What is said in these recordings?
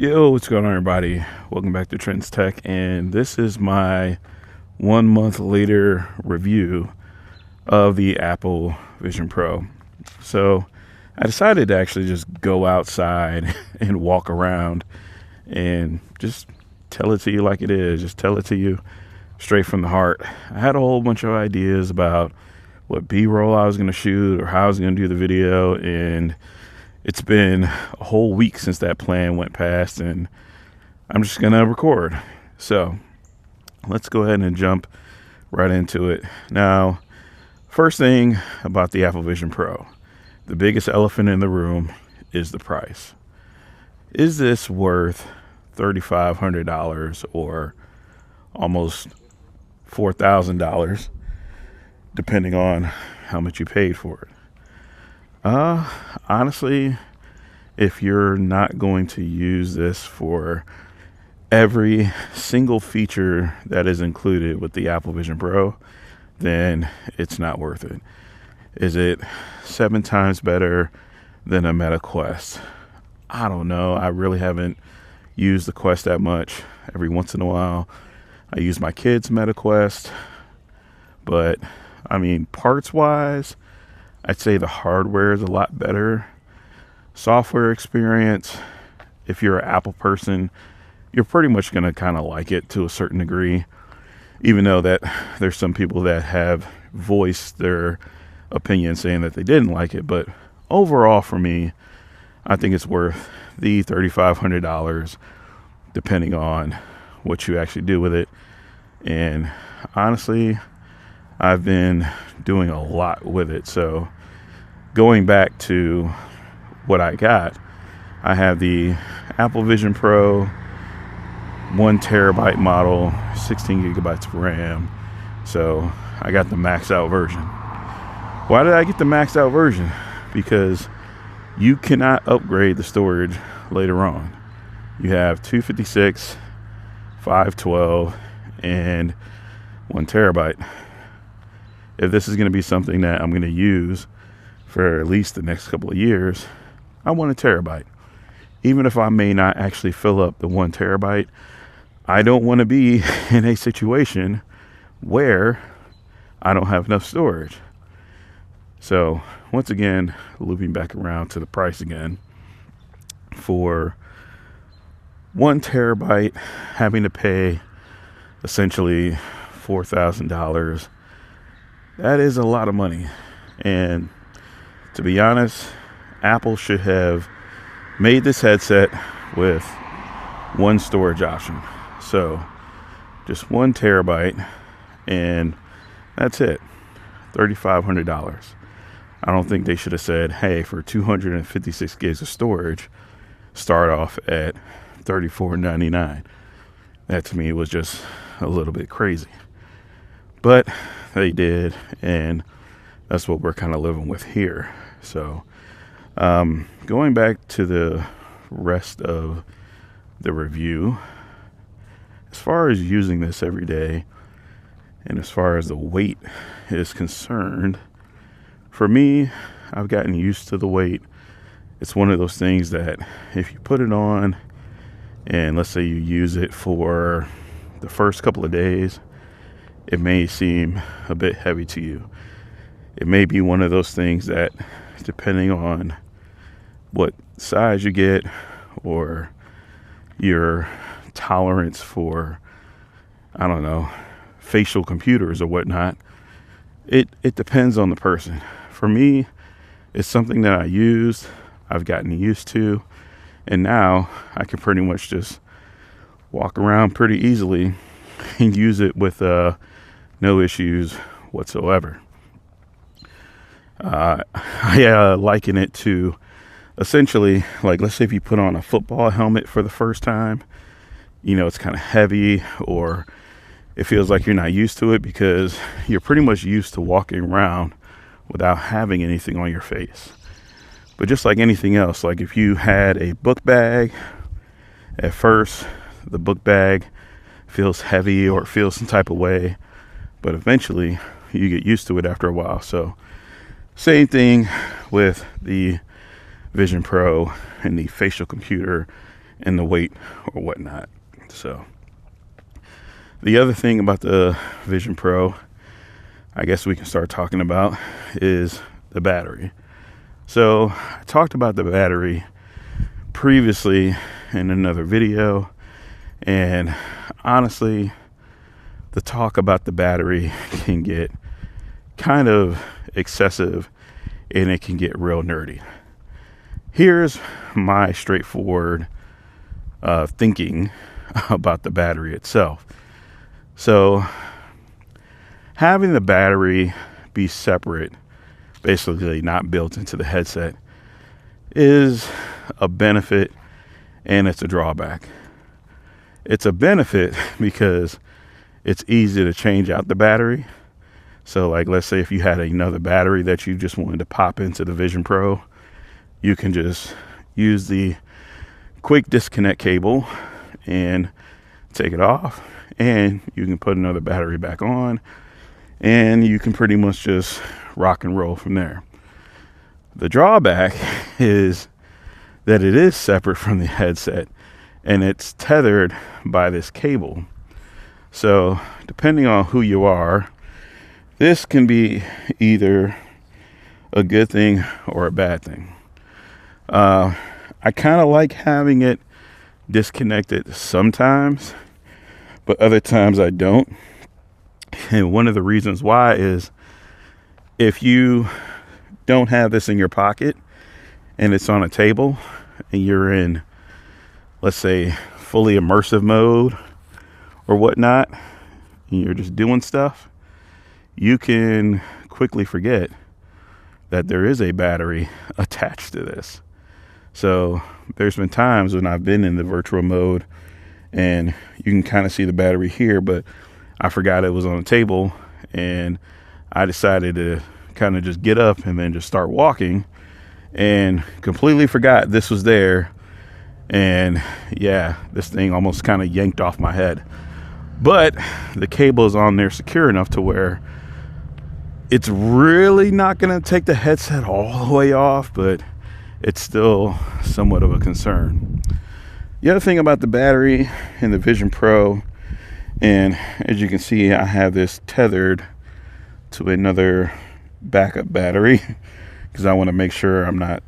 Yo, what's going on, everybody? Welcome back to Trends Tech, and this is my 1 month later review of the Apple Vision Pro. So I decided to actually just go outside and walk around and just tell it to you like it is, just tell it to you straight from the heart. I had a whole bunch of ideas about what B-roll I was going to shoot or how I was going to do the video, and it's been a whole week since that plan went past, and I'm just going to record. So let's go ahead and jump right into it. Now, first thing about the Apple Vision Pro, the biggest elephant in the room is the price. Is this worth $3,500 or almost $4,000, depending on how much you paid for it? Honestly, if you're not going to use this for every single feature that is included with the Apple Vision Pro, then it's not worth it. Is it 7 times better than a Meta Quest? I don't know. I really haven't used the Quest that much. Every once in a while, I use my kids' Meta Quest, but I mean, parts-wise, I'd say the hardware is a lot better. Software experience, if you're an Apple person, you're pretty much going to kind of like it to a certain degree, even though that there's some people that have voiced their opinion saying that they didn't like it. But overall, for me, I think it's worth the $3,500, depending on what you actually do with it. And honestly, I've been doing a lot with it. So going back to what I got, I have the Apple Vision Pro 1 terabyte model, 16 gigabytes of RAM. So I got the maxed out version. Why did I get the maxed out version? Because you cannot upgrade the storage later on. You have 256, 512, and 1 terabyte. If this is going to be something that I'm going to use for at least the next couple of years, I want a terabyte. Even if I may not actually fill up the 1 terabyte, I don't want to be in a situation where I don't have enough storage. So once again, looping back around to the price again, for 1 terabyte, having to pay essentially $4,000, that is a lot of money. And to be honest, Apple should have made this headset with 1 storage option. So just 1 terabyte, and that's it, $3,500. I don't think they should have said, hey, for 256 gigs of storage, start off at $34.99. That to me was just a little bit crazy. But they did, and that's what we're kind of living with here. So going back to the rest of the review, as far as using this every day and as far as the weight is concerned, for me, I've gotten used to the weight. It's one of those things that if you put it on and let's say you use it for the first couple of days, it may seem a bit heavy to you. It may be one of those things that, depending on what size you get or your tolerance for, I don't know, facial computers or whatnot, it depends on the person. For me, it's something that I used, I've gotten used to, and now I can pretty much just walk around pretty easily and use it with no issues whatsoever. I liken it to essentially, like, let's say if you put on a football helmet for the first time, you know, it's kind of heavy, or it feels like you're not used to it because you're pretty much used to walking around without having anything on your face. But just like anything else, like if you had a book bag, at first the book bag feels heavy or it feels some type of way, but eventually you get used to it after a while. So same thing with the Vision Pro and the facial computer and the weight or whatnot. So the other thing about the Vision Pro, I guess we can start talking about, is the battery. So I talked about the battery previously in another video, and honestly, the talk about the battery can get kind of excessive and it can get real nerdy. Here's my straightforward thinking about the battery itself. So having the battery be separate, basically not built into the headset, is a benefit and it's a drawback. It's a benefit because it's easy to change out the battery. So like, let's say if you had another battery that you just wanted to pop into the Vision Pro, you can just use the quick disconnect cable and take it off, and you can put another battery back on, and you can pretty much just rock and roll from there. The drawback is that it is separate from the headset and it's tethered by this cable. So depending on who you are, this can be either a good thing or a bad thing. I kind of like having it disconnected sometimes, but other times I don't. And one of the reasons why is if you don't have this in your pocket and it's on a table and you're in, let's say, fully immersive mode or whatnot, and you're just doing stuff, you can quickly forget that there is a battery attached to this. So there's been times when I've been in the virtual mode and you can kind of see the battery here, but I forgot it was on the table, and I decided to kind of just get up and then just start walking and completely forgot this was there. And yeah, this thing almost kind of yanked off my head, but the cable is on there secure enough to where it's really not going to take the headset all the way off, but it's still somewhat of a concern. The other thing about the battery in the Vision Pro, and as you can see, I have this tethered to another backup battery because I want to make sure I'm not,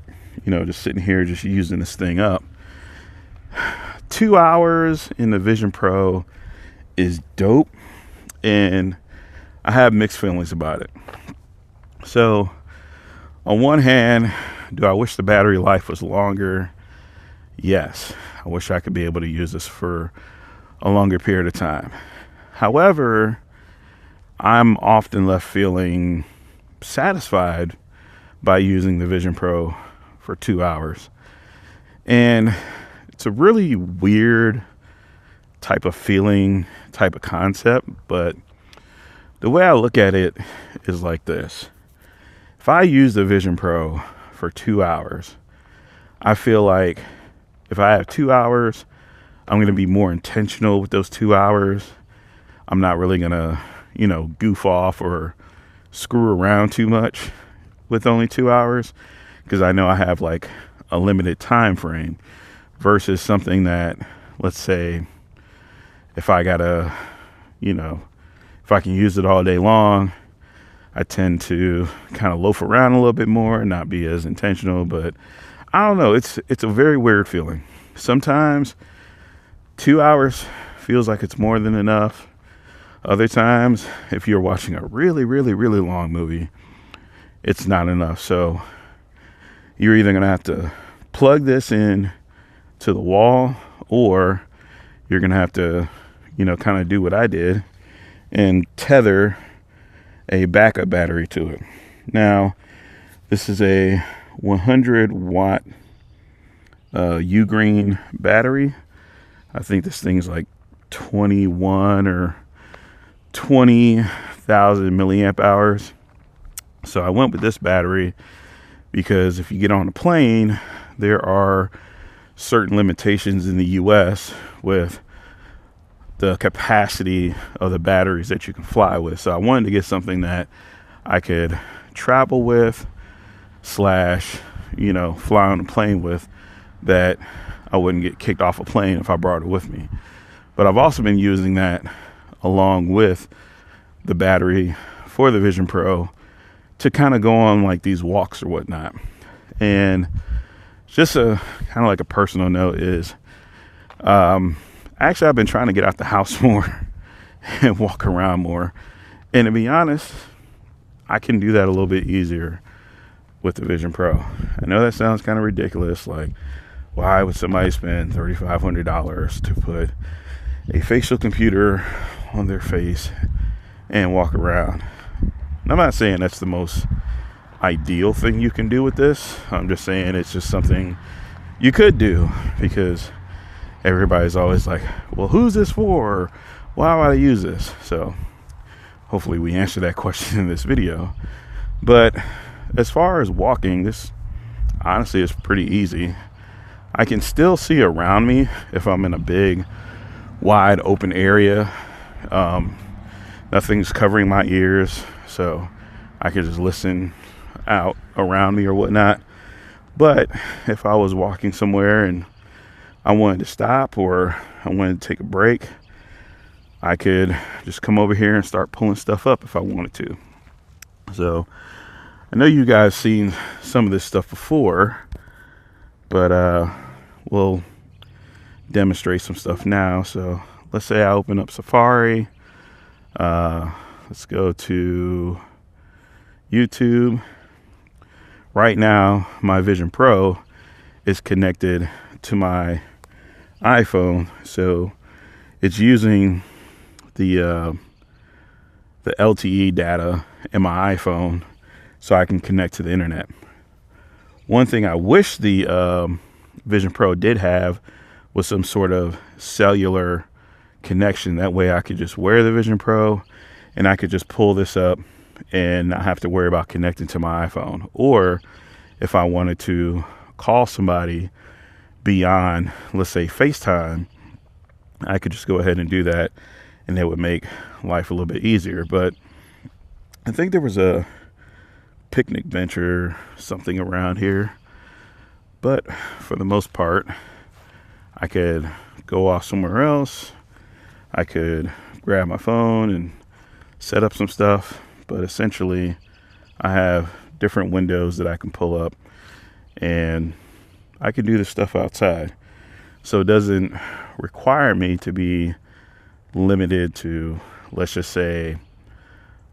just sitting here just using this thing up. 2 hours in the Vision Pro is dope, and I have mixed feelings about it. So on one hand, do I wish the battery life was longer? Yes. I wish I could be able to use this for a longer period of time. However, I'm often left feeling satisfied by using the Vision Pro for 2 hours. And it's a really weird type of feeling, type of concept, but the way I look at it is like this. If I use the Vision Pro for 2 hours, I feel like if I have 2 hours, I'm going to be more intentional with those 2 hours. I'm not really going to, goof off or screw around too much with only 2 hours, because I know I have like a limited time frame versus something that, let's say, if I gotta, if I can use it all day long, I tend to kind of loaf around a little bit more and not be as intentional. But I don't know. It's a very weird feeling. Sometimes 2 hours feels like it's more than enough. Other times, if you're watching a really, really, really long movie, it's not enough. So you're either going to have to plug this in to the wall, or you're going to have to, kind of do what I did and tether a backup battery to it. Now, this is a 100 watt U-green battery. I think this thing's like 21 or 20,000 milliamp hours. So I went with this battery because if you get on a plane, there are certain limitations in the US with the capacity of the batteries that you can fly with. So I wanted to get something that I could travel with / fly on a plane with, that I wouldn't get kicked off a plane if I brought it with me. But I've also been using that along with the battery for the Vision Pro to kind of go on like these walks or whatnot. And just a kind of like a personal note is, actually I've been trying to get out the house more and walk around more. And to be honest, I can do that a little bit easier with the Vision Pro. I know that sounds kind of ridiculous. Like, why would somebody spend $3,500 to put a facial computer on their face and walk around? And I'm not saying that's the most ideal thing you can do with this. I'm just saying it's just something you could do, because everybody's always like, well, who's this for? Or, why would I use this? So hopefully we answer that question in this video. But as far as walking, this honestly is pretty easy. I can still see around me if I'm in a big, wide open area. Nothing's covering my ears, so I can just listen out around me or whatnot. But if I was walking somewhere and I wanted to stop, or I wanted to take a break, I could just come over here and start pulling stuff up if I wanted to. So I know you guys seen some of this stuff before, but we'll demonstrate some stuff now. So let's say I open up Safari. Let's go to YouTube. Right now, my Vision Pro is connected to my iPhone, so it's using the LTE data in my iPhone so I can connect to the internet. One thing I wish the Vision Pro did have was some sort of cellular connection. That way I could just wear the Vision Pro and I could just pull this up and not have to worry about connecting to my iPhone. Or if I wanted to call somebody beyond, let's say, FaceTime, I could just go ahead and do that, and it would make life a little bit easier. But I think there was a picnic bench or something around here, but for the most part I could go off somewhere else. I could grab my phone and set up some stuff, but essentially I have different windows that I can pull up, and I can do this stuff outside. So it doesn't require me to be limited to, let's just say,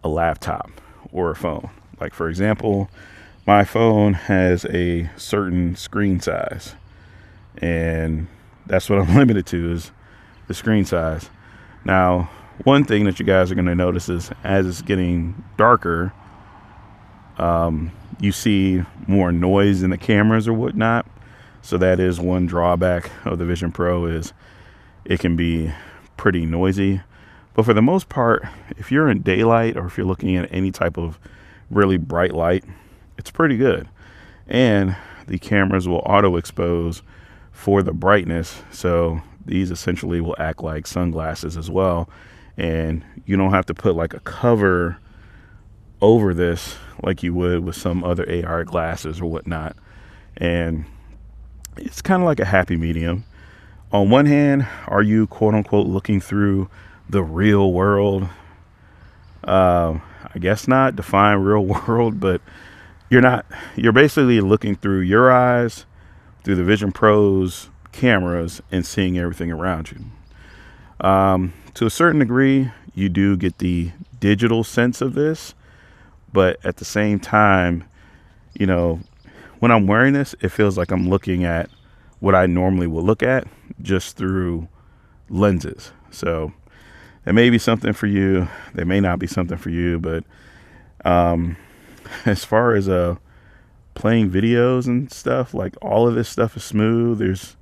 a laptop or a phone. Like, for example, my phone has a certain screen size, and that's what I'm limited to, is the screen size. Now, one thing that you guys are going to notice is as it's getting darker, you see more noise in the cameras or whatnot. So that is one drawback of the Vision Pro, is it can be pretty noisy. But for the most part, if you're in daylight or if you're looking at any type of really bright light, it's pretty good. And the cameras will auto expose for the brightness, so these essentially will act like sunglasses as well, and you don't have to put like a cover over this like you would with some other AR glasses or whatnot. And it's kind of like a happy medium. On one hand, are you quote unquote looking through the real world? I guess not. Define real world, but you're not. You're basically looking through your eyes, through the Vision Pro's cameras, and seeing everything around you. To a certain degree, you do get the digital sense of this, but at the same time, you know, when I'm wearing this, it feels like I'm looking at what I normally will look at, just through lenses. So it may be something for you. There may not be something for you, but as far as playing videos and stuff, like, all of this stuff is smooth. There's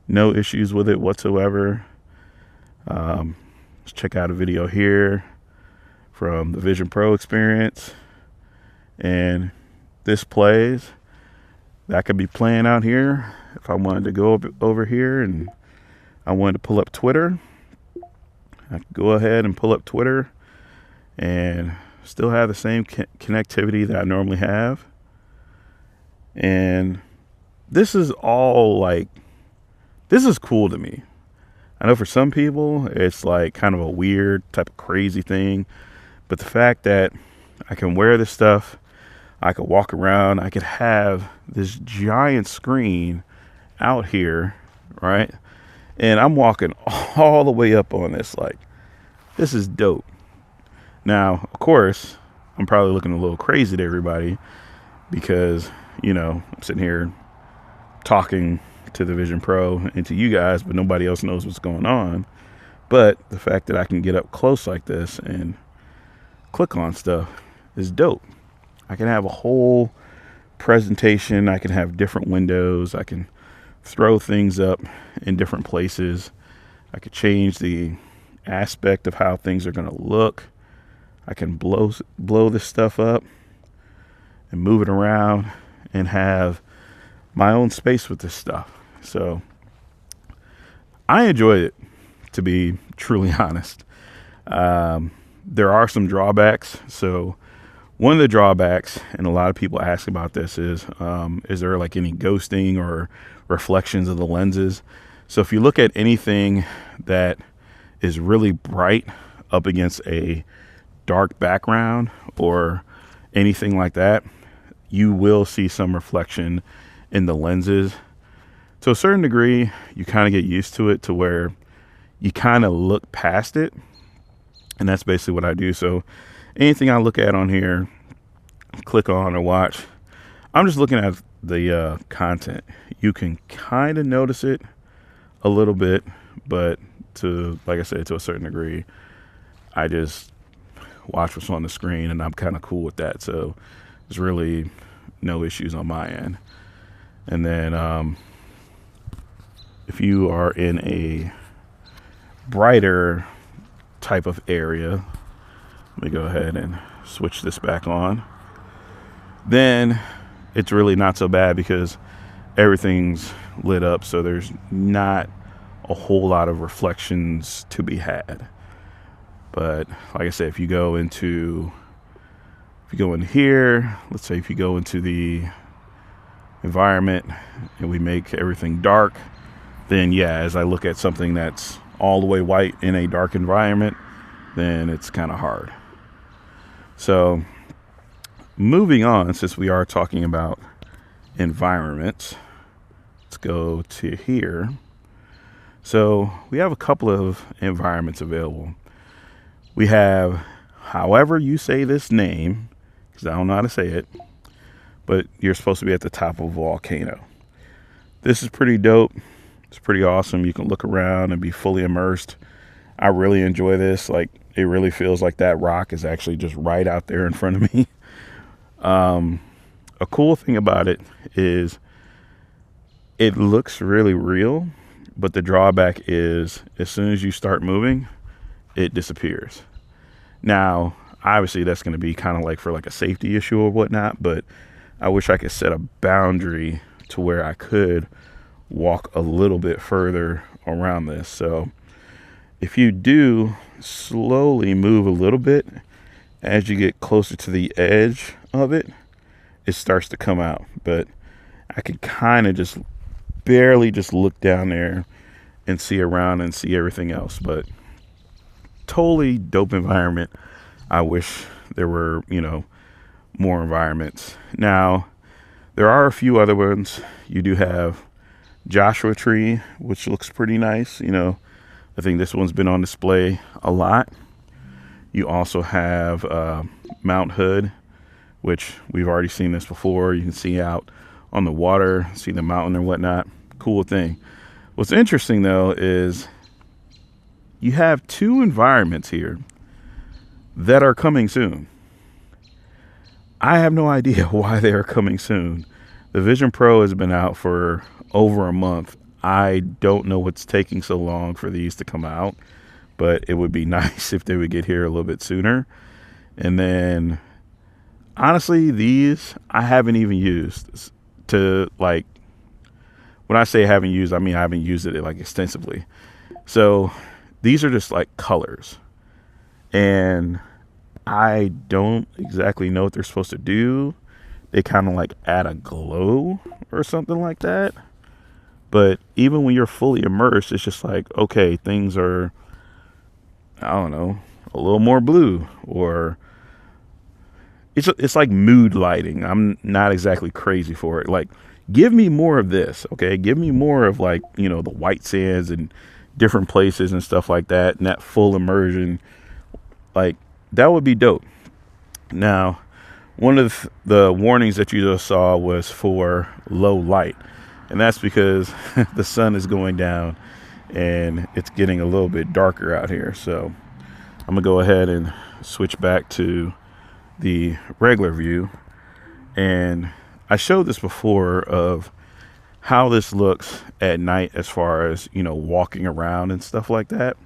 no issues with it whatsoever. Let's check out a video here from the Vision Pro experience, and this plays. That could be playing out here. If I wanted to go over here and I wanted to pull up Twitter, I could go ahead and pull up Twitter and still have the same connectivity that I normally have. And this is all like This is cool to me. I know for some people it's like kind of a weird type of crazy thing, but the fact that I can wear this stuff, I could walk around, I could have this giant screen out here, right? And I'm walking all the way up on this. Like, this is dope. Now, of course, I'm probably looking a little crazy to everybody because, I'm sitting here talking to the Vision Pro and to you guys, but nobody else knows what's going on. But the fact that I can get up close like this and click on stuff is dope. I can have a whole presentation. I can have different windows. I can throw things up in different places. I could change the aspect of how things are going to look. I can blow this stuff up and move it around and have my own space with this stuff. So I enjoyed it, to be truly honest. There are some drawbacks. So one of the drawbacks, and a lot of people ask about this, is there like any ghosting or reflections of the lenses? So if you look at anything that is really bright up against a dark background or anything like that, you will see some reflection in the lenses. To a certain degree, you kind of get used to it to where you kind of look past it. And that's basically what I do. So anything I look at on here, click on or watch, I'm just looking at the content. You can kind of notice it a little bit, but like I said, to a certain degree, I just watch what's on the screen and I'm kind of cool with that. So there's really no issues on my end. And then if you are in a brighter type of area, let me go ahead and switch this back on, then it's really not so bad because everything's lit up, so there's not a whole lot of reflections to be had. But like I said, if you go in here, let's say if you go into the environment and we make everything dark, then yeah, as I look at something that's all the way white in a dark environment, then it's kind of hard. So moving on, since we are talking about environments, let's go to here. So we have a couple of environments available. We have, however you say this name, because I don't know how to say it, but you're supposed to be at the top of a volcano. This is pretty dope. It's pretty awesome. You can look around and be fully immersed. I really enjoy this. Like, it really feels like that rock is actually just right out there in front of me. A cool thing about it is it looks really real, but the drawback is as soon as you start moving, it disappears. Now, obviously that's going to be kind of like for like a safety issue or whatnot, but I wish I could set a boundary to where I could walk a little bit further around this. So if you do slowly move a little bit, as you get closer to the edge of it, it starts to come out. But I could kind of just barely just look down there and see around and see everything else. But totally dope environment. I wish there were, more environments. Now, there are a few other ones. You do have Joshua Tree, which looks pretty nice. I think this one's been on display a lot. You also have Mount Hood, which we've already seen this before. You can see out on the water, see the mountain and whatnot. Cool thing. What's interesting though is you have two environments here that are coming soon. I have no idea why they are coming soon. The Vision Pro has been out for over a month. I don't know what's taking so long for these to come out, but it would be nice if they would get here a little bit sooner. And then honestly, these I haven't even used to, like, when I say haven't used, I mean I haven't used it like extensively. So these are just like colors, and I don't exactly know what they're supposed to do. They kind of like add a glow or something like that. But even when you're fully immersed, it's just like, okay, things are, I don't know, a little more blue, or it's like mood lighting. I'm not exactly crazy for it. Like, give me more of this, okay? Give me more of, like, you know, the white sands and different places and stuff like that, and that full immersion. Like, that would be dope. Now, one of the warnings that you just saw was for low light, and that's because the sun is going down and it's getting a little bit darker out here. So I'm gonna go ahead and switch back to the regular view. And I showed this before of how this looks at night as far as, you know, walking around and stuff like that.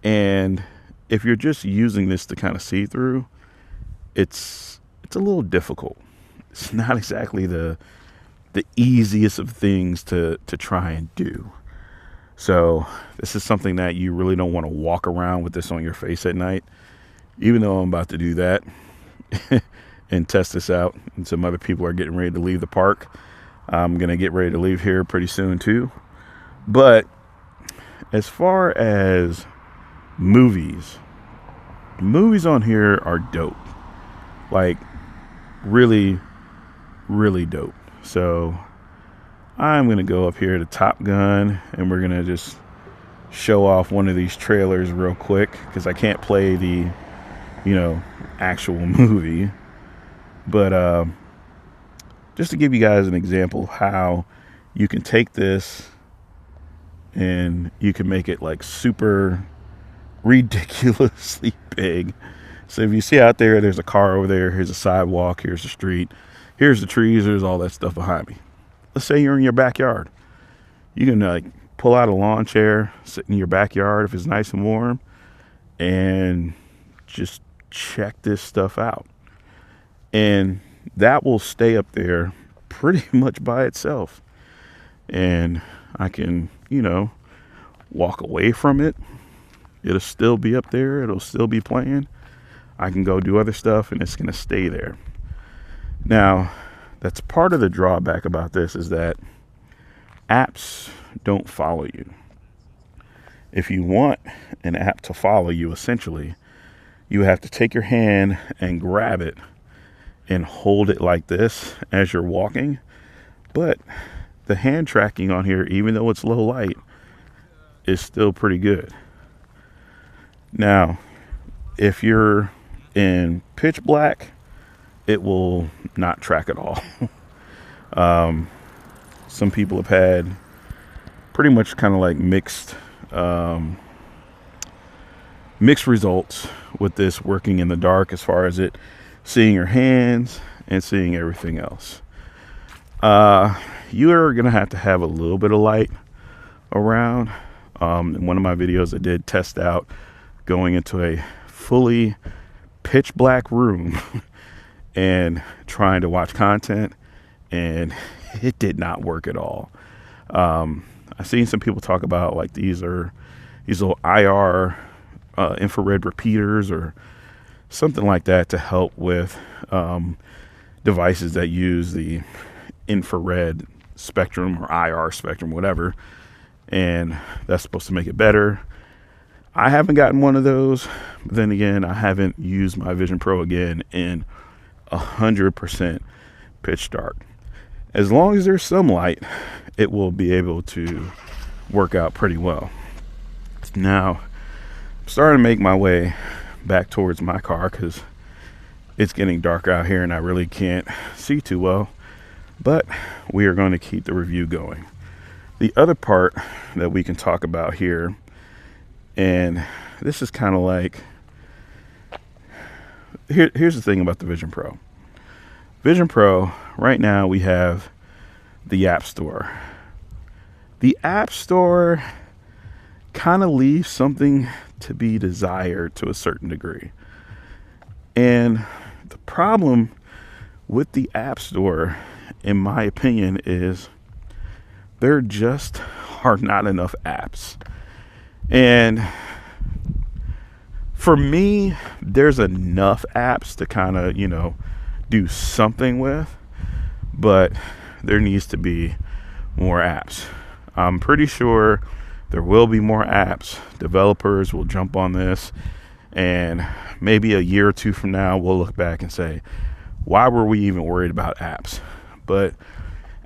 And if you're just using this to kind of see through, it's a little difficult. It's not exactly the easiest of things to try and do. So this is something that you really don't want to walk around with this on your face at night, even though I'm about to do that and test this out. And some other people are getting ready to leave the park. I'm going to get ready to leave here pretty soon too. But as far as movies on here are dope. Like, really, really dope. So I'm going to go up here to Top Gun, and we're going to just show off one of these trailers real quick, because I can't play the, you know, actual movie. But just to give you guys an example of how you can take this and you can make it like super ridiculously big. So if you see out there, there's a car over there, here's a sidewalk, here's the street, here's the trees, there's all that stuff behind me. Let's say you're in your backyard. You can like pull out a lawn chair, sit in your backyard if it's nice and warm, and just check this stuff out. And that will stay up there pretty much by itself. And I can, you know, walk away from it. It'll still be up there. It'll still be playing. I can go do other stuff and it's going to stay there. Now, that's part of the drawback about this, is that apps don't follow you. If you want an app to follow you, essentially, you have to take your hand and grab it and hold it like this as you're walking. But the hand tracking on here, even though it's low light, is still pretty good. Now, if you're in pitch black, it will not track at all. Some people have had pretty much kind of like mixed results with this working in the dark, as far as it seeing your hands and seeing everything else. You are gonna have to have a little bit of light around. In one of my videos, I did test out going into a fully pitch black room and trying to watch content, and it did not work at all. I've seen some people talk about like these little IR infrared repeaters or something like that to help with devices that use the infrared spectrum or IR spectrum, whatever, and that's supposed to make it better. I haven't gotten one of those, but then again, I haven't used my Vision Pro again in 100% pitch dark. As long as there's some light, it will be able to work out pretty well. Now, I'm starting to make my way back towards my car because it's getting dark out here and I really can't see too well, but we are going to keep the review going. The other part that we can talk about here, and this is kind of like, here's the thing about the Vision Pro. Vision Pro, right now we have the App Store. The App Store kind of leaves something to be desired to a certain degree. And the problem with the App Store, in my opinion, is there just are not enough apps. And for me, there's enough apps to kind of, you know, do something with, but there needs to be more apps. I'm pretty sure there will be more apps. Developers will jump on this, and maybe a year or two from now, we'll look back and say, why were we even worried about apps? But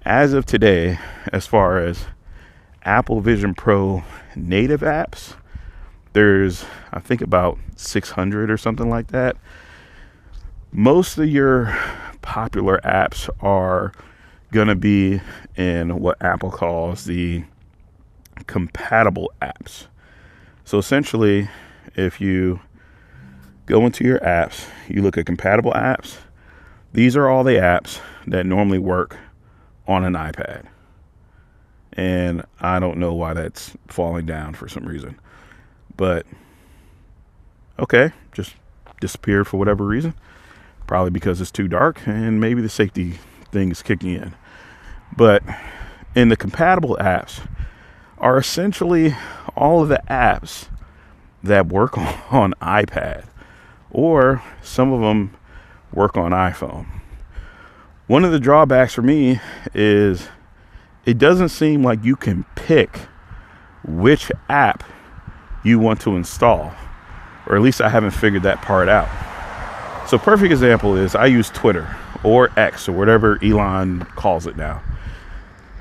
as of today, as far as Apple Vision Pro native apps, there's, I think, about 600 or something like that. Most of your popular apps are going to be in what Apple calls the compatible apps. So essentially, if you go into your apps, you look at compatible apps, these are all the apps that normally work on an iPad. And I don't know why that's falling down for some reason. But, okay, just disappeared for whatever reason. Probably because it's too dark and maybe the safety thing is kicking in. But in the compatible apps are essentially all of the apps that work on iPad, or some of them work on iPhone. One of the drawbacks for me is it doesn't seem like you can pick which app you want to install, or at least I haven't figured that part out. So perfect example is I use Twitter or X or whatever Elon calls it now.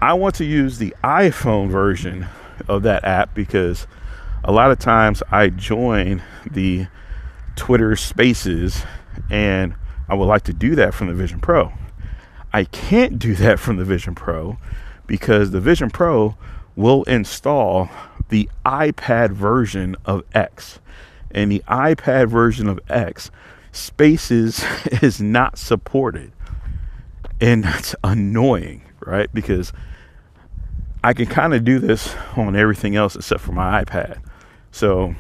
I want to use the iPhone version of that app because a lot of times I join the Twitter Spaces, and I would like to do that from the Vision Pro. I can't do that from the Vision Pro because the Vision Pro will install the iPad version of X, and the iPad version of X, Spaces is not supported. And that's annoying, right? Because I can kind of do this on everything else except for my iPad. So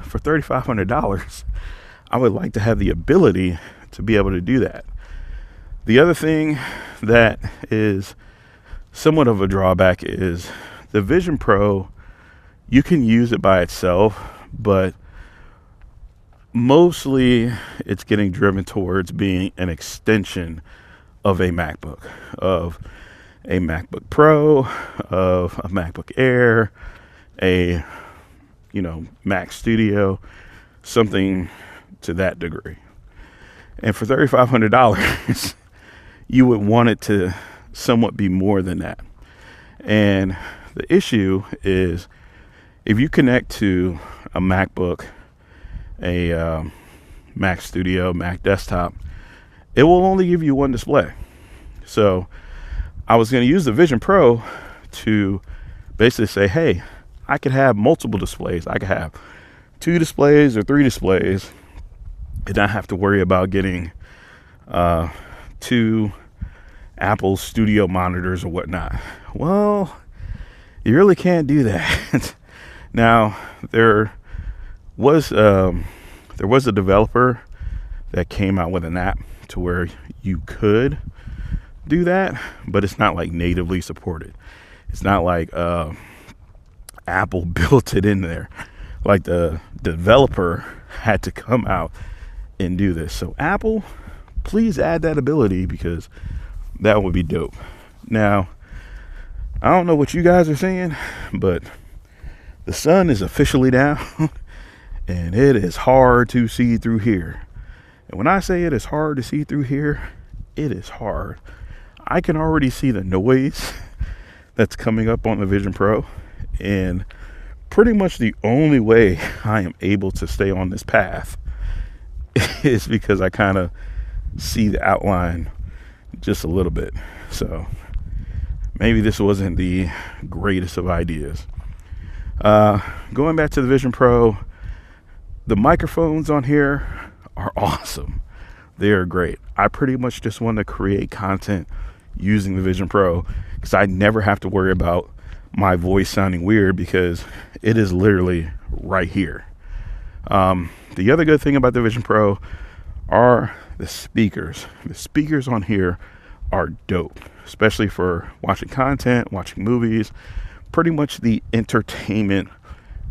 for $3,500, I would like to have the ability to be able to do that. The other thing that is somewhat of a drawback is the Vision Pro, you can use it by itself, but mostly it's getting driven towards being an extension of a MacBook, of a MacBook Pro, of a MacBook Air, a Mac Studio, something to that degree. And for $3,500, you would want it to somewhat be more than that. And the issue is if you connect to a MacBook, a Mac Studio, Mac Desktop, it will only give you one display. So I was going to use the Vision Pro to basically say, hey, I could have multiple displays. I could have 2 displays or 3 displays and not have to worry about getting 2 Apple Studio monitors or whatnot. Well, you really can't do that. Now, there was a developer that came out with an app to where you could do that, but it's not like natively supported. It's not like Apple built it in there. Like the developer had to come out and do this. So Apple, please add that ability because that would be dope. Now, I don't know what you guys are saying, but the sun is officially down and it is hard to see through here. And when I say it is hard to see through here, it is hard. I can already see the noise that's coming up on the Vision Pro, and pretty much the only way I am able to stay on this path is because I kind of see the outline just a little bit. So maybe this wasn't the greatest of ideas. Going back to the Vision Pro, the microphones on here are awesome. They are great. I pretty much just want to create content using the Vision Pro because I never have to worry about my voice sounding weird because it is literally right here. The other good thing about the Vision Pro are the speakers. The speakers on here are dope, especially for watching content, watching movies. Pretty much the entertainment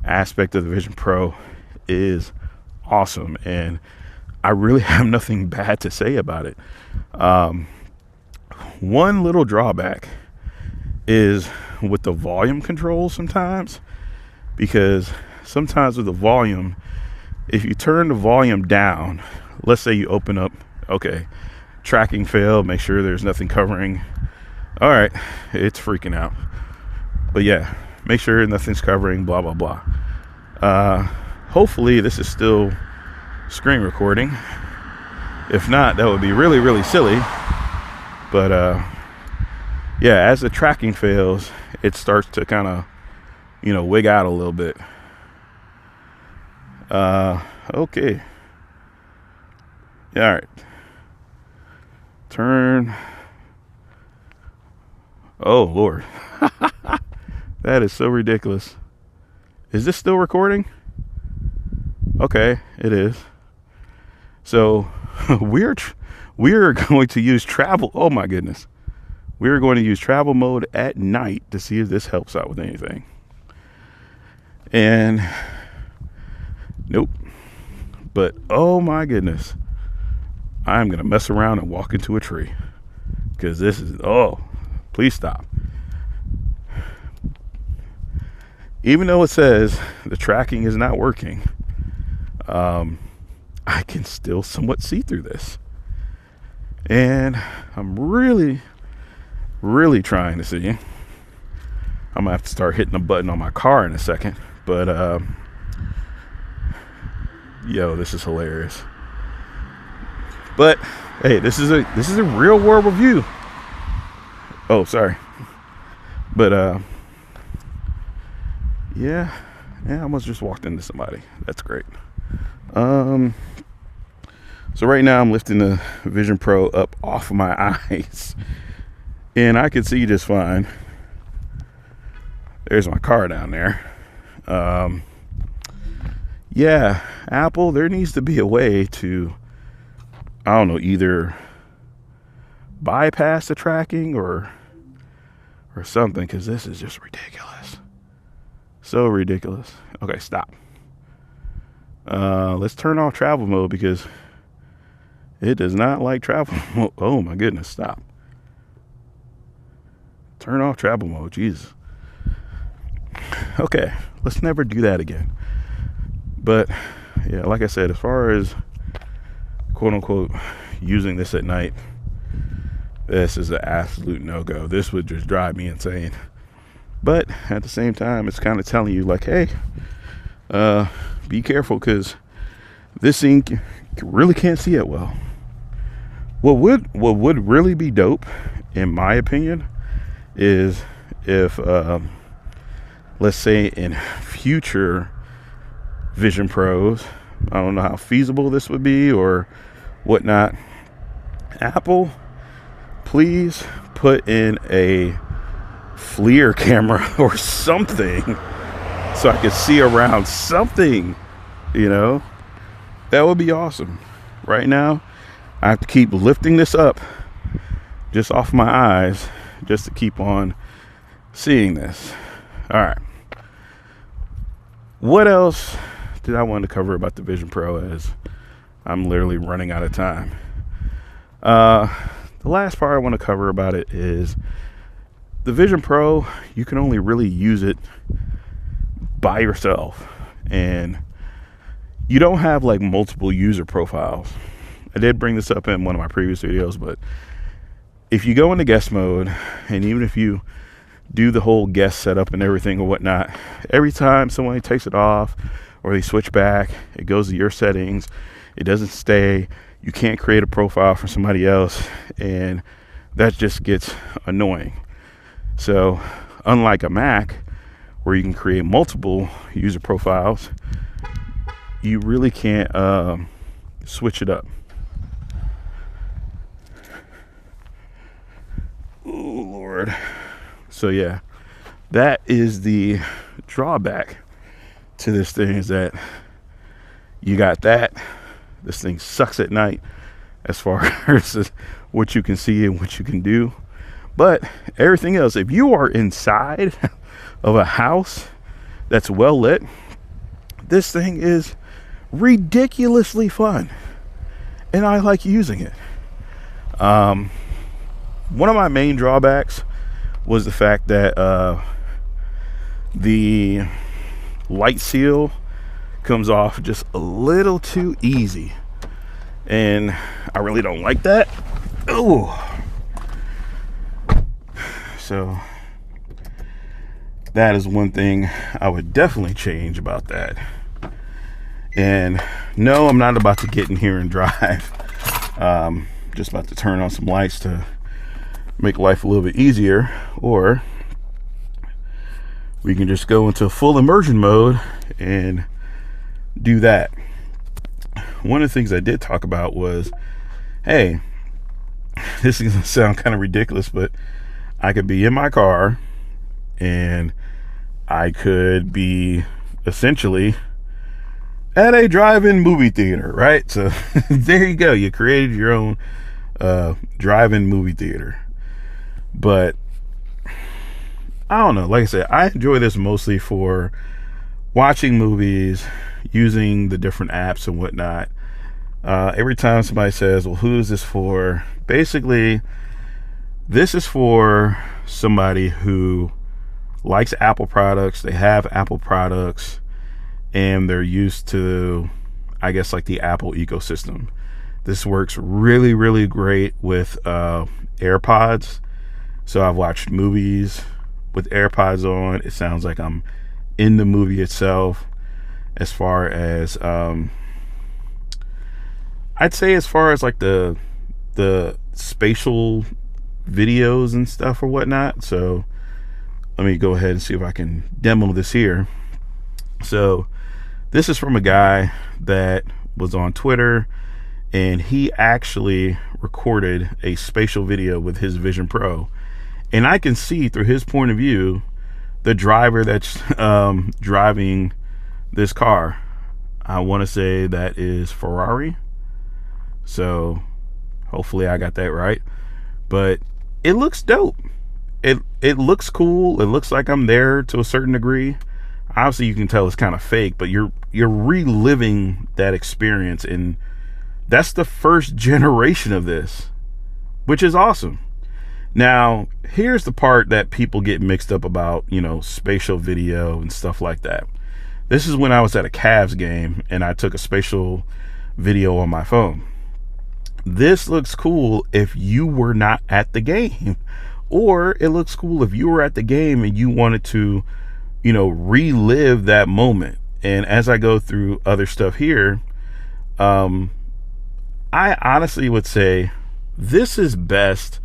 aspect of the Vision Pro is awesome, and I really have nothing bad to say about it. One little drawback is with the volume control sometimes, because sometimes with the volume, if you turn the volume down, let's say you open up, okay, tracking failed, make sure there's nothing covering. All right, it's freaking out. But yeah, make sure nothing's covering, blah, blah, blah. Hopefully this is still screen recording. If not, that would be really, really silly. But yeah, as the tracking fails, it starts to kind of, wig out a little bit. Okay. Yeah, all right. Turn. Oh, Lord. That is so ridiculous. Is this still recording? Okay, it is. So we're going to use travel. Oh my goodness. We're going to use travel mode at night to see if this helps out with anything. And nope. But oh my goodness. I'm going to mess around and walk into a tree. Because this is, please stop. Even though it says the tracking is not working, I can still somewhat see through this. And I'm really, really trying to see. I'm going to have to start hitting the button on my car in a second. But, yo, this is hilarious. But, hey, this is a real world review. Oh, sorry. But, yeah, I almost just walked into somebody. That's great. So right now I'm lifting the Vision Pro up off of my eyes, and I can see just fine. There's my car down there. Yeah, Apple, there needs to be a way to, I don't know, either bypass the tracking or something, because this is just ridiculous. So ridiculous. Okay, stop. Let's turn off travel mode because it does not like travel mode. Oh my goodness, stop. Turn off travel mode, Jesus. Okay, let's never do that again. But yeah, like I said, as far as quote unquote using this at night, this is an absolute no-go. This would just drive me insane. But at the same time, it's kind of telling you like, hey, be careful, because this thing really can't see it well. What would really be dope, in my opinion, is if let's say in future Vision Pros, I don't know how feasible this would be or whatnot, Apple, please put in a FLIR camera or something so I could see around something, that would be awesome. Right now I have to keep lifting this up just off my eyes just to keep on seeing this. All right, what else did I want to cover about the Vision Pro, as I'm literally running out of time? The last part I want to cover about it is the Vision Pro, you can only really use it by yourself, and you don't have like multiple user profiles. I did bring this up in one of my previous videos, but if you go into guest mode, and even if you do the whole guest setup and everything or whatnot, every time someone takes it off or they switch back, it goes to your settings, it doesn't stay, you can't create a profile for somebody else, and that just gets annoying. So unlike a Mac where you can create multiple user profiles, you really can't switch it up. Oh Lord. So yeah, that is the drawback to this thing, is that you got that. This thing sucks at night as far as what you can see and what you can do. But everything else, if you are inside of a house that's well lit, this thing is ridiculously fun, and I like using it. One of my main drawbacks was the fact that the light seal comes off just a little too easy, and I really don't like that. Oh, so that is one thing I would definitely change about that. And no, I'm not about to get in here and drive. Just about to turn on some lights to make life a little bit easier, or we can just go into full immersion mode and do that. One of the things I did talk about was, hey, this is gonna sound kind of ridiculous, but I could be in my car and I could be essentially at a drive-in movie theater, right? So there you go. You created your own drive-in movie theater. But I don't know. Like I said, I enjoy this mostly for watching movies, using the different apps and whatnot. Every time somebody says, well, who is this for? Basically, this is for somebody who likes Apple products. They have Apple products, and they're used to, I guess, like the Apple ecosystem. This works really, really great with AirPods. So I've watched movies with AirPods on. It sounds like I'm in the movie itself. As far as I'd say, as far as like the spatial videos and stuff or whatnot. So let me go ahead and see if I can demo this here. So this is from a guy that was on Twitter, and he actually recorded a spatial video with his Vision Pro, and I can see through his point of view the driver that's driving this car. I want to say that is Ferrari, so hopefully I got that right. But it looks dope. It looks cool. It looks like I'm there to a certain degree. Obviously you can tell it's kind of fake, but you're reliving that experience, and that's the first generation of this, which is awesome. Now, here's the part that people get mixed up about, you know, spatial video and stuff like that. This is when I was at a Cavs game and I took a spatial video on my phone. This looks cool if you were not at the game, or it looks cool if you were at the game and you wanted to, you know, relive that moment. And as I go through other stuff here, I honestly would say this is best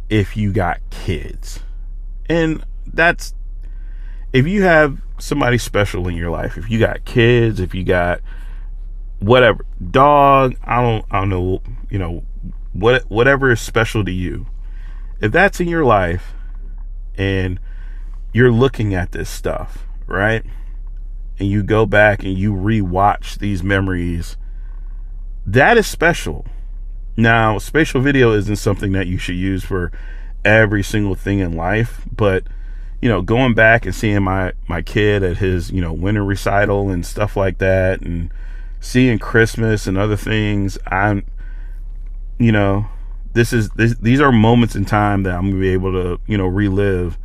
if you got kids. And that's, if you have somebody special in your life, if you got kids, if you got whatever, dog, I don't know, you know, whatever is special to you, if that's in your life and you're looking at this stuff, right, and you go back and you rewatch these memories, that is special. Now, spatial video isn't something that you should use for every single thing in life, but you know, going back and seeing my kid at his, you know, winter recital and stuff like that, and seeing Christmas and other things, I'm, you know, these are moments in time that I'm gonna be able to, you know, relive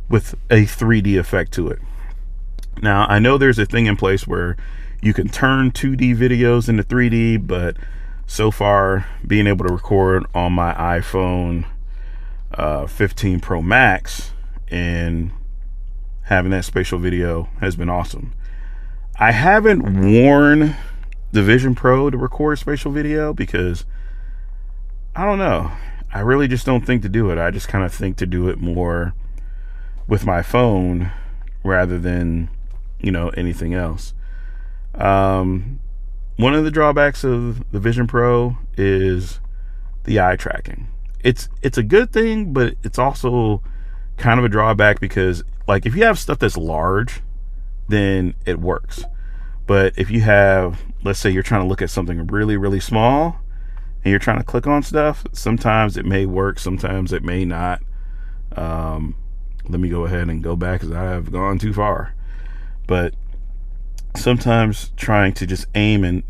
with a 3D effect to it. Now, I know there's a thing in place where you can turn 2D videos into 3D, but so far, being able to record on my iPhone 15 Pro Max and having that spatial video has been awesome. I haven't worn the Vision Pro to record spatial video because I don't know, I really just don't think to do it. I just kind of think to do it more with my phone rather than, you know, anything else. One of the drawbacks of the Vision Pro is the eye tracking. It's a good thing, but it's also kind of a drawback because, like, if you have stuff that's large, then it works. But if you have, let's say you're trying to look at something really, really small and you're trying to click on stuff, sometimes it may work, sometimes it may not. Let me go ahead and go back because I have gone too far. But sometimes trying to just aim, and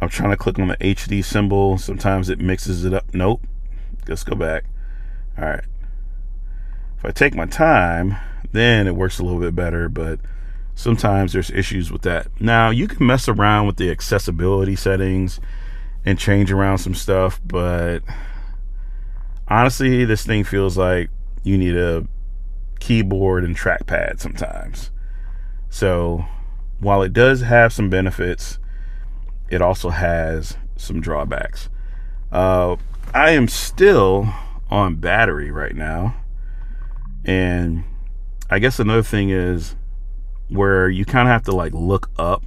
I'm trying to click on the HD symbol, sometimes it mixes it up. Nope, let's go back. All right, if I take my time, then it works a little bit better, but sometimes there's issues with that. Now, you can mess around with the accessibility settings and change around some stuff, but honestly, this thing feels like you need a keyboard and trackpad sometimes. So while it does have some benefits, it also has some drawbacks. I am still on battery right now, and I guess another thing is where you kind of have to like look up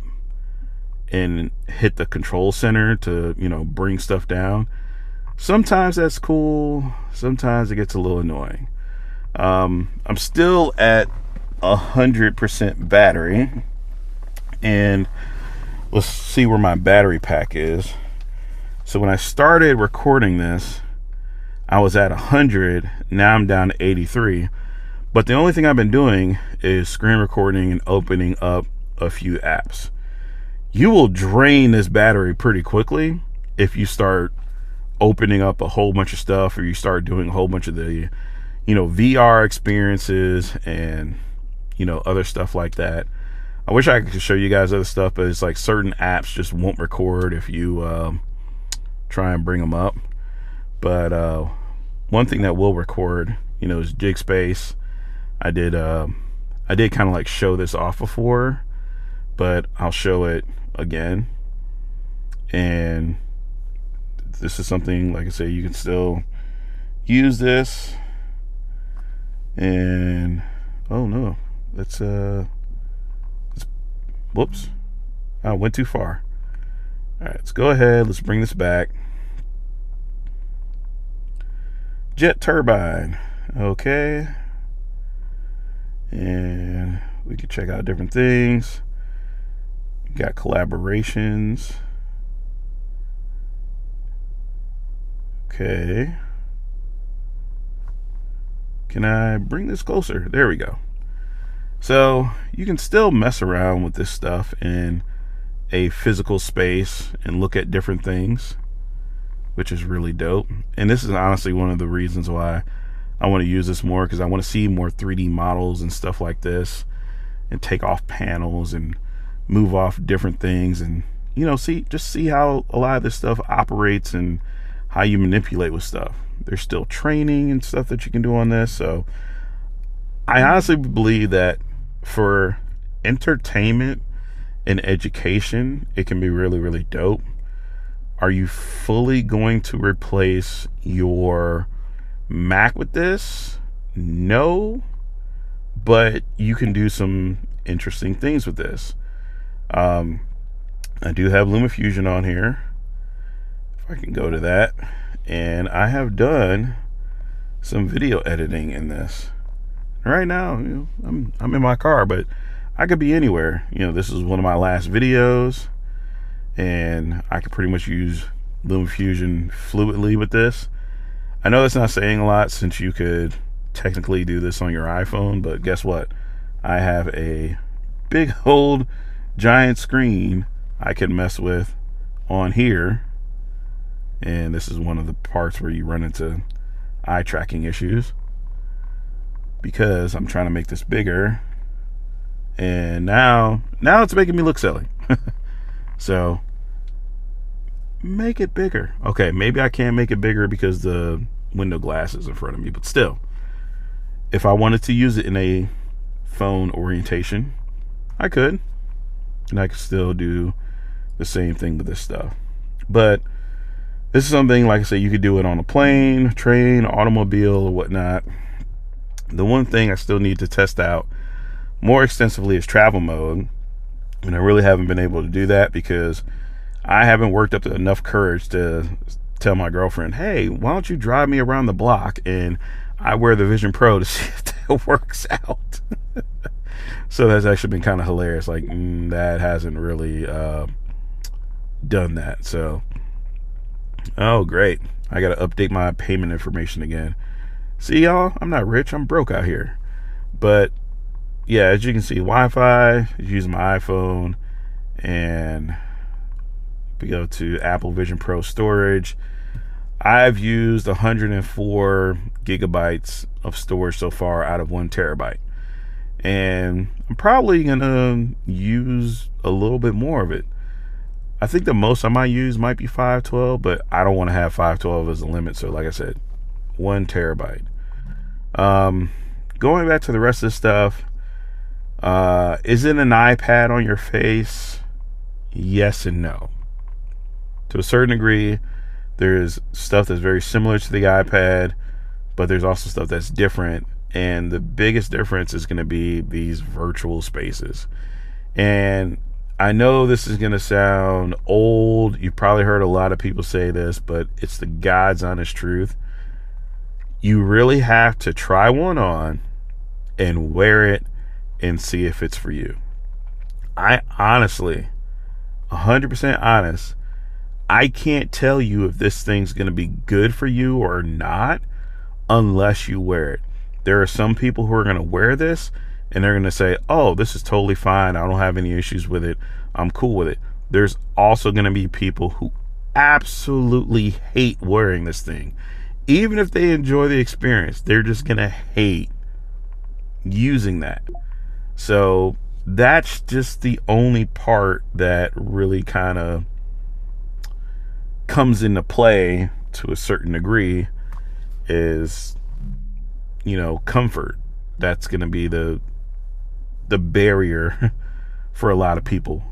and hit the control center to, you know, bring stuff down. Sometimes that's cool, sometimes it gets a little annoying. I'm still at 100% battery, and let's see where my battery pack is. So when I started recording this, I was at 100. Now I'm down to 83. But the only thing I've been doing is screen recording and opening up a few apps. You will drain this battery pretty quickly if you start opening up a whole bunch of stuff, or you start doing a whole bunch of the, you know, VR experiences and, you know, other stuff like that. I wish I could show you guys other stuff, but it's like certain apps just won't record if you try and bring them up. But one thing that will record, you know, is Jig Space. I did kind of like show this off before, but I'll show it again. And this is something, like I say, you can still use this. And oh no, let's whoops, I went too far. All right, let's go ahead, let's bring this back. Jet turbine, okay. And we can check out different things. Got collaborations. Okay. Can I bring this closer? There we go. So you can still mess around with this stuff in a physical space and look at different things, which is really dope. And this is honestly one of the reasons why I want to use this more, because I want to see more 3D models and stuff like this, and take off panels and move off different things, and, you know, just see how a lot of this stuff operates and how you manipulate with stuff. There's still training and stuff that you can do on this. So I honestly believe that for entertainment and education, it can be really, really dope. Are you fully going to replace your Mac with this? No, but you can do some interesting things with this. I do have LumaFusion on here, if I can go to that, and I have done some video editing in this. Right now, you know, I'm in my car, but I could be anywhere. You know, this is one of my last videos, and I could pretty much use LumaFusion fluidly with this. I know that's not saying a lot, since you could technically do this on your iPhone, but guess what? I have a big old giant screen I can mess with on here, and this is one of the parts where you run into eye tracking issues, because I'm trying to make this bigger, and now it's making me look silly. So make it bigger. Okay, maybe I can't make it bigger because the window glass is in front of me, but still, if I wanted to use it in a phone orientation, I could, and I could still do the same thing with this stuff. But this is something, like I say, you could do it on a plane, train, automobile, or whatnot. The one thing I still need to test out more extensively is travel mode, and I really haven't been able to do that because I haven't worked up to enough courage to tell my girlfriend, hey, why don't you drive me around the block and I wear the Vision Pro to see if that works out. So that's actually been kind of hilarious. Like, that hasn't really done that. So, oh great, I gotta update my payment information again. See, y'all, I'm not rich, I'm broke out here. But yeah, as you can see, Wi-Fi is using my iPhone, and we go to Apple Vision Pro storage. I've used 104 gigabytes of storage so far out of 1 terabyte. and I'm probably gonna use a little bit more of it. I think the most I might use might be 512, but I don't want to have 512 as a limit. So like I said, 1 terabyte. Going back to the rest of the stuff, is it an iPad on your face? Yes and no. To a certain degree, there's stuff that's very similar to the iPad, but there's also stuff that's different. And the biggest difference is going to be these virtual spaces. And I know this is going to sound old. You've probably heard a lot of people say this, but it's the God's honest truth. You really have to try one on and wear it and see if it's for you. I honestly, 100% honest, I can't tell you if this thing's going to be good for you or not unless you wear it. There are some people who are going to wear this and they're going to say, oh, this is totally fine. I don't have any issues with it. I'm cool with it. There's also going to be people who absolutely hate wearing this thing. Even if they enjoy the experience, they're just going to hate using that. So that's just the only part that really kind of comes into play to a certain degree is, you know, comfort. That's going to be the barrier for a lot of people.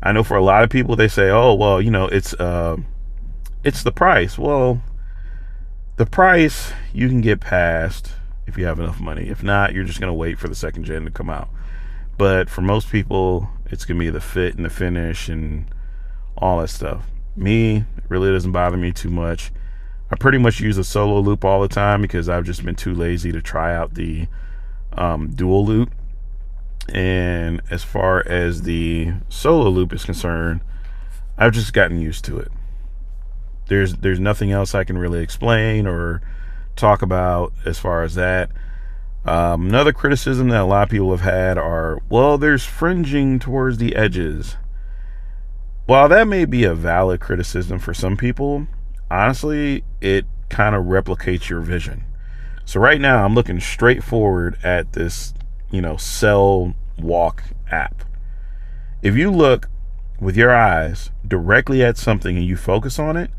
I know for a lot of people, they say, oh, well, you know, it's the price. Well, the price you can get past if you have enough money. If not, you're just going to wait for the second gen to come out. But for most people, it's going to be the fit and the finish and all that stuff. Me, it really doesn't bother me too much. I pretty much use a solo loop all the time because I've just been too lazy to try out the dual loop. And as far as the solo loop is concerned, I've just gotten used to it. There's nothing else I can really explain or talk about as far as that. Another criticism that a lot of people have had are, well, there's fringing towards the edges. While that may be a valid criticism for some people, honestly, it kind of replicates your vision. So right now I'm looking straight forward at this, you know, Cell Walk app. If you look with your eyes directly at something and you focus on it,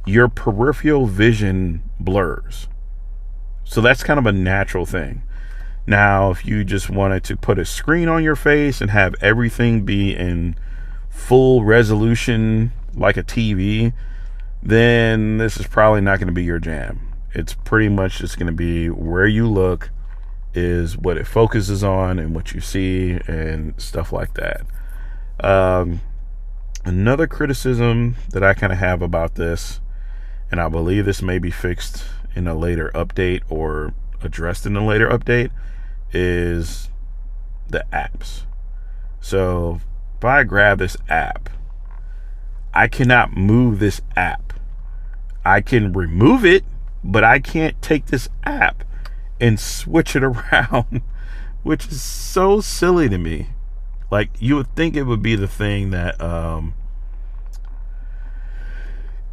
your peripheral vision blurs. So that's kind of a natural thing. Now, if you just wanted to put a screen on your face and have everything be in full resolution like a TV, then this is probably not going to be your jam. It's pretty much just going to be where you look is what it focuses on and what you see and stuff like that. Another criticism that I kind of have about this, and I believe this may be fixed in a later update or addressed in a later update, is the apps. So if I grab this app, I cannot move this app. I can remove it, but I can't take this app and switch it around, which is so silly to me. Like, you would think it would be the thing that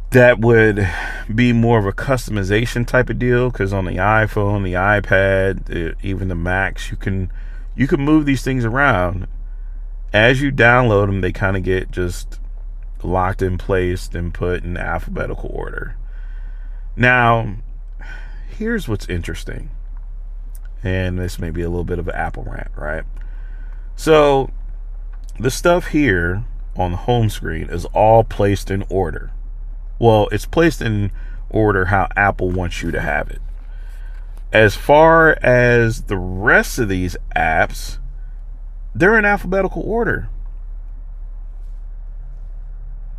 that would be more of a customization type of deal, because on the iPhone, the iPad, even the Macs, you can move these things around. As you download them, they kind of get just locked in place and put in alphabetical order. Now, here's what's interesting, and this may be a little bit of an Apple rant, right? So the stuff here on the home screen is all placed in order. Well, it's placed in order how Apple wants you to have it. As far as the rest of these apps, they're in alphabetical order.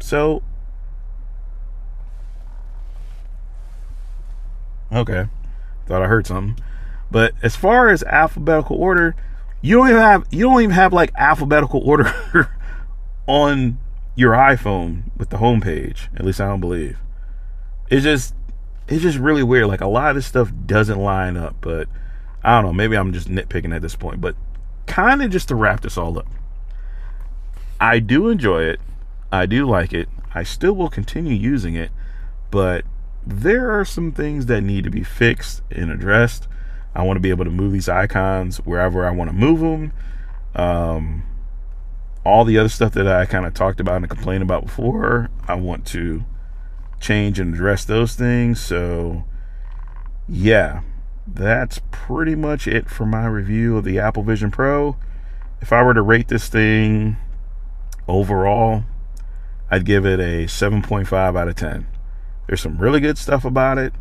So, okay, thought I heard something. But as far as alphabetical order, you don't even have like alphabetical order on your iPhone with the home page. At least I don't believe. It's just really weird. Like, a lot of this stuff doesn't line up, but I don't know, maybe I'm just nitpicking at this point. But kind of just to wrap this all up, I do enjoy it. I do like it. I still will continue using it, but there are some things that need to be fixed and addressed. I want to be able to move these icons wherever I want to move them. All the other stuff that I kind of talked about and complained about before, I want to change and address those things. So yeah, that's pretty much it for my review of the Apple Vision Pro. If I were to rate this thing overall, I'd give it a 7.5 out of 10. There's some really good stuff about it,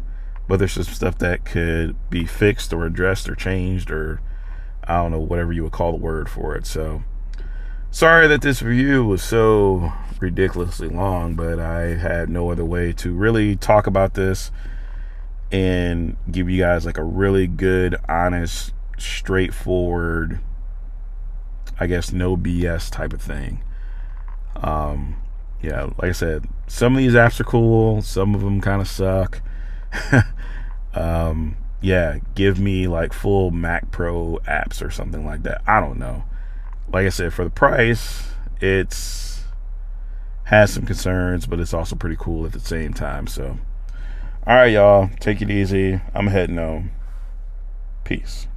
but there's some stuff that could be fixed or addressed or changed, or I don't know, whatever you would call the word for it. So sorry that this review was so ridiculously long, but I had no other way to really talk about this and give you guys like a really good, honest, straightforward, I guess, no BS type of thing. Yeah, like I said, some of these apps are cool, some of them kind of suck. Yeah, give me like full Mac Pro apps or something like that. I don't know. Like I said, for the price, it's has some concerns, but it's also pretty cool at the same time. So all right, y'all, take it easy. I'm heading home. Peace.